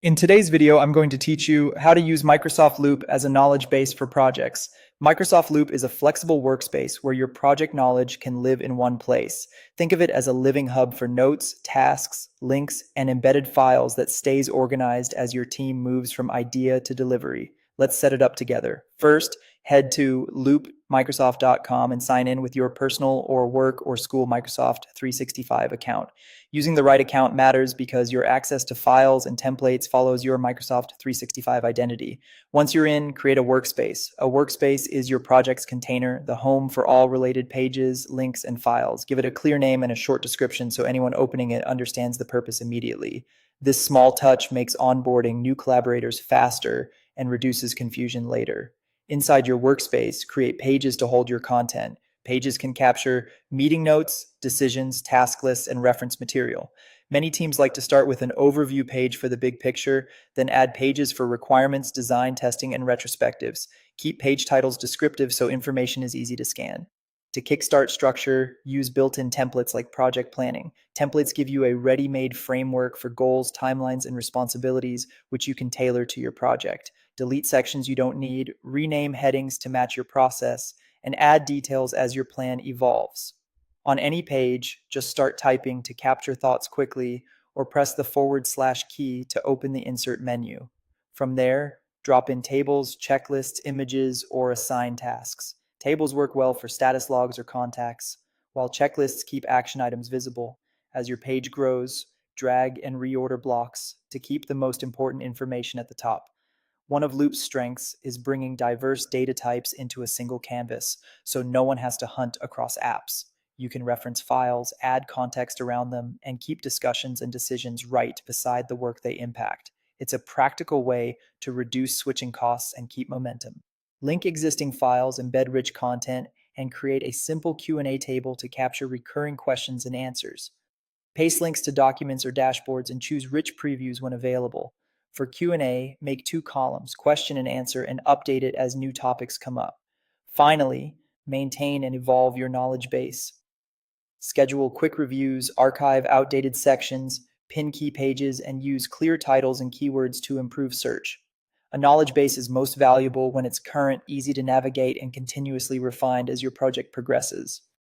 In today's video, I'm going to teach you how to use Microsoft Loop as a knowledge base for projects. Microsoft Loop is a flexible workspace where your project knowledge can live in one place. Think of it as a living hub for notes, tasks, links, and embedded files that stays organized as your team moves from idea to delivery. Let's set it up together. First, head to loopmicrosoft.com and sign in with your personal or work or school Microsoft 365 account. Using the right account matters because your access to files and templates follows your Microsoft 365 identity. Once you're in, create a workspace. A workspace is your project's container, the home for all related pages, links, and files. Give it a clear name and a short description so anyone opening it understands the purpose immediately. This small touch makes onboarding new collaborators faster and reduces confusion later. Inside your workspace, create pages to hold your content. Pages can capture meeting notes, decisions, task lists, and reference material. Many teams like to start with an overview page for the big picture, then add pages for requirements, design, testing, and retrospectives. Keep page titles descriptive so information is easy to scan. To kickstart structure, use built-in templates like project planning. Templates give you a ready-made framework for goals, timelines, and responsibilities, which you can tailor to your project. Delete sections you don't need, rename headings to match your process, and add details as your plan evolves. On any page, just start typing to capture thoughts quickly or press the / key to open the insert menu. From there, drop in tables, checklists, images, or assign tasks. Tables work well for status logs or contacts, while checklists keep action items visible. As your page grows, drag and reorder blocks to keep the most important information at the top. One of Loop's strengths is bringing diverse data types into a single canvas, so no one has to hunt across apps. You can reference files, add context around them, and keep discussions and decisions right beside the work they impact. It's a practical way to reduce switching costs and keep momentum. Link existing files, embed rich content, and create a simple Q&A table to capture recurring questions and answers. Paste links to documents or dashboards and choose rich previews when available. For Q&A, make 2 columns, question and answer, and update it as new topics come up. Finally, maintain and evolve your knowledge base. Schedule quick reviews, archive outdated sections, pin key pages, and use clear titles and keywords to improve search. A knowledge base is most valuable when it's current, easy to navigate, and continuously refined as your project progresses.